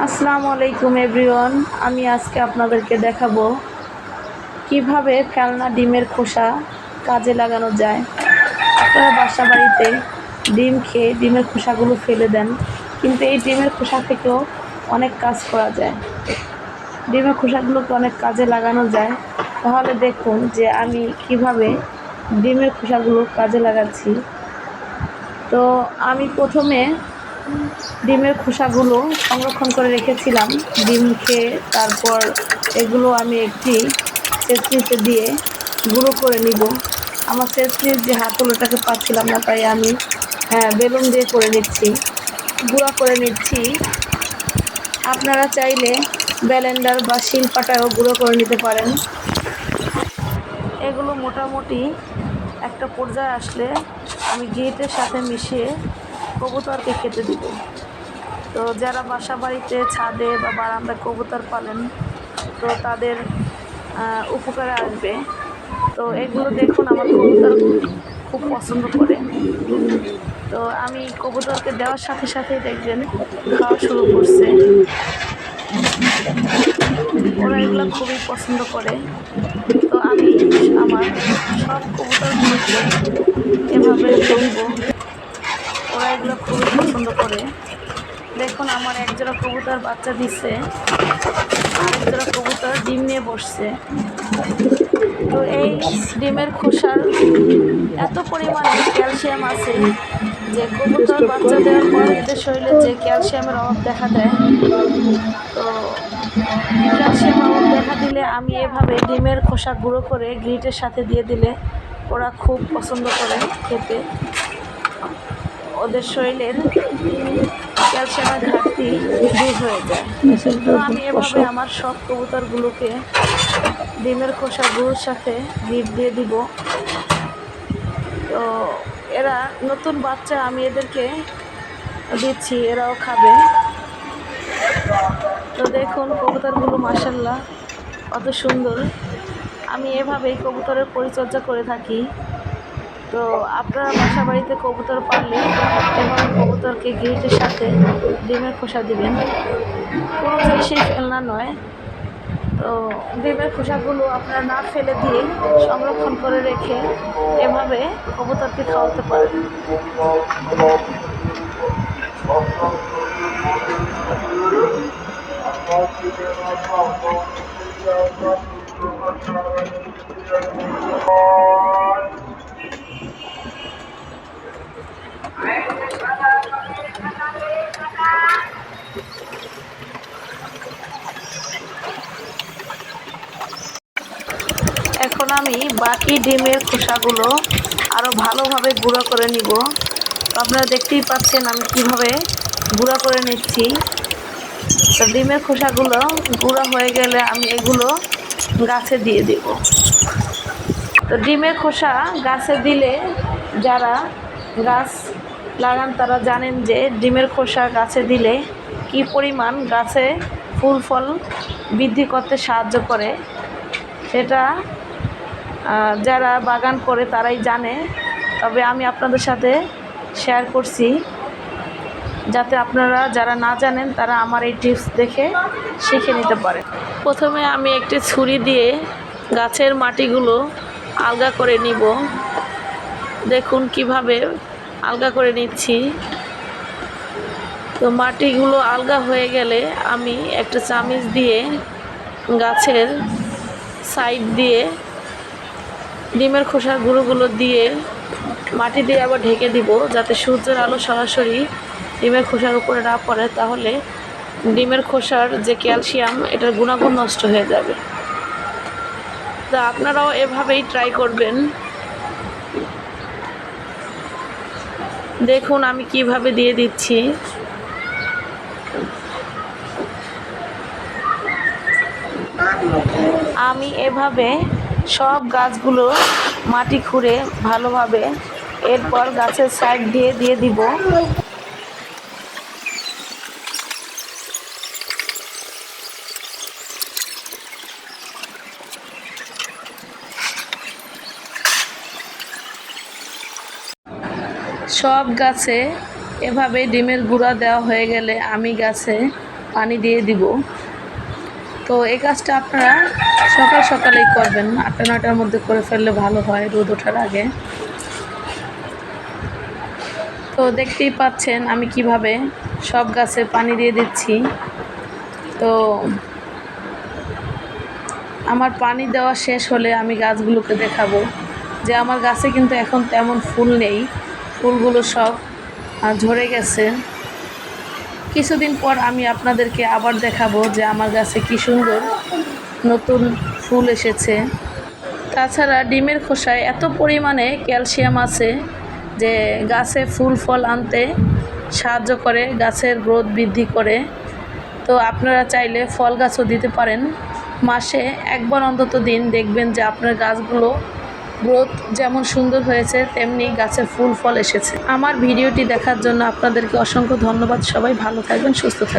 আসসালামু আলাইকুম এভরিওয়ান। আমি আজকে আপনাদেরকে দেখাবো কিভাবে ফেলনা ডিমের খোসা কাজে লাগানো যায়। আপনারা বাসা বাড়িতে ডিম খেয়ে ডিমের খোসাগুলো ফেলে দেন, কিন্তু এই ডিমের খোসা থেকেও অনেক কাজ করা যায়। ডিমের খোসাগুলোকে অনেক কাজে লাগানো যায়। তাহলে দেখুন যে আমি কিভাবে ডিমের খোসাগুলো কাজে লাগাচ্ছি। তো আমি প্রথমে ডিমের খোসাগুলো সংরক্ষণ করে রেখেছিলাম ডিম খেয়ে। তারপর এগুলো আমি একটি ছেঁচনিতে দিয়ে গুঁড়ো করে নিব। আমার ছেঁচনির যে হাতলটাকে পাচ্ছিলাম না, তাই আমি বেলুন দিয়ে করে নিচ্ছি, গুঁড়া করে নিচ্ছি। আপনারা চাইলে ব্লেন্ডার বা শিলপাটায়ও গুঁড়ো করে নিতে পারেন। এগুলো মোটামুটি একটা পর্যায়ে আসলে আমি ঘিয়ের সাথে মিশিয়ে কবুতরকে খেতে দিব। তো যারা বাসা বাড়িতে ছাদে বা বারান্দায় কবুতর পালেন, তো তাদের উপকারে আসবে। তো এগুলো দেখুন আমার কবুতর খুব পছন্দ করে। তো আমি কবুতরকে দেওয়ার সাথে সাথেই দেখবেন খাওয়া শুরু করছে। ওরা এগুলো খুবই পছন্দ করে। তো আমি আমার সব কবুতরগুলোকে এভাবে দিয়ে দিব। ওরা এগুলো খুবই পছন্দ করে। দেখুন আমার একজোড়া কবুতর বাচ্চা দিচ্ছে, আরেক জোড়া কবুতর ডিম নিয়ে বসছে। তো এই ডিমের খোসার এত পরিমাণে ক্যালসিয়াম আছে যে কবুতর বাচ্চা দেওয়ার পর এদের শরীরে যে ক্যালসিয়ামের অভাব দেখা দেয়, তো ক্যালসিয়ামের অভাব দেখা দিলে আমি এভাবে ডিমের খোসা গুঁড়ো করে গ্রিটের সাথে দিয়ে দিলে ওরা খুব পছন্দ করে খেতে। ওদের শরীরের ক্যালসিয়ামের ঘাটতি দূর হয়ে যায়। তো আমি এভাবে আমার সব কবুতরগুলোকে ডিমের খোসা গুঁড়োর সাথে গিট দিয়ে দিব। তো এরা নতুন বাচ্চা, আমি এদেরকে দিচ্ছি, এরাও খাবে। তো দেখুন কবুতরগুলো মাশাআল্লাহ কত সুন্দর। আমি এভাবেই কবুতরের পরিচর্যা করে থাকি। তো আপনারা বাসা বাড়িতে কবুতর পাললে এভাবে কবুতরকে গিটের সাথে ডিমের খোসা দিবেন। কোনো জিনিসই ফেলনা নয়। তো ডিমের খোসাগুলো আপনারা না ফেলে দিয়ে সংরক্ষণ করে রেখে এভাবে কবুতরকে খাওয়াতে পারেন। এখন আমি বাকি ডিমের খোসাগুলো আরও ভালোভাবে গুঁড়ো করে নিব। তো আপনারা দেখতেই পাচ্ছেন আমি কিভাবে গুঁড়ো করে নিচ্ছি। তো ডিমের খোসাগুলো গুঁড়ো হয়ে গেলে আমি এগুলো গাছে দিয়ে দেব। তো ডিমের খোসা গাছে দিলে যারা গাছ লাগান তারা জানেন যে ডিমের খোসা গাছে দিলে কি পরিমাণ গাছে ফুল ফল বৃদ্ধি করতে সাহায্য করে, সেটা যারা বাগান করে তারাই জানে। তবে আমি আপনাদের সাথে শেয়ার করছি যাতে আপনারা যারা না জানেন তারা আমার এই টিপস দেখে শিখে নিতে পারে। প্রথমে আমি একটি ছুরি দিয়ে গাছের মাটিগুলো আলগা করে নিব। দেখুন কিভাবে আলগা করে নিচ্ছি। তো মাটিগুলো আলগা হয়ে গেলে আমি একটা চামিচ দিয়ে গাছের সাইড দিয়ে ডিমের খোসার গুঁড়োগুলো দিয়ে মাটি দিয়ে আবার ঢেকে দিব, যাতে সূর্যের আলো সরাসরি ডিমের খোসার উপরে না পড়ে। তাহলে ডিমের খোসার যে ক্যালসিয়াম, এটার গুণাগুণ নষ্ট হয়ে যাবে। তা আপনারাও এভাবেই ট্রাই করবেন। দেখুন আমি কিভাবে দিয়ে দিচ্ছি। আমি এভাবে সব গাছগুলো মাটি খুঁড়ে ভালোভাবে এরপর গাছের সাইড দিয়ে দিয়ে দিব। সব গাছে এভাবে ডিমের গুঁড়া দেওয়া হয়ে গেলে আমি গাছে পানি দিয়ে দিব। তো এই কাজটা আপনারা সকাল সকালেই করবেন, 8টা-9টার মধ্যে করে ফেললে ভালো হয় রোদ ওঠার আগে। তো দেখতেই পাচ্ছেন আমি কিভাবে সব গাছে পানি দিয়ে দিচ্ছি। তো আমার পানি দেওয়া শেষ হলে আমি গাছগুলোকে দেখাবো যে আমার গাছে কিন্তু এখন তেমন ফুল নেই, ফুলগুলো সব ঝরে গেছে। কিছুদিন পর আমি আপনাদেরকে আবার দেখাবো যে আমার গাছে কি সুন্দর নতুন ফুল এসেছে। তাছাড়া ডিমের খোসায় এত পরিমাণে ক্যালসিয়াম আছে যে গাছে ফুল ফল আনতে সাহায্য করে, গাছের গ্রোথ বৃদ্ধি করে। তো আপনারা চাইলে ফল গাছও দিতে পারেন, মাসে একবার অন্তত দিন, দেখবেন যে আপনার গাছগুলো গ্রোথ যেমন সুন্দর হয়েছে তেমনি গাছে ফুল ফল এসেছে। আমার ভিডিওটি দেখার জন্য আপনাদেরকে অসংখ্য ধন্যবাদ। সবাই ভালো থাকবেন, সুস্থ থাকবেন।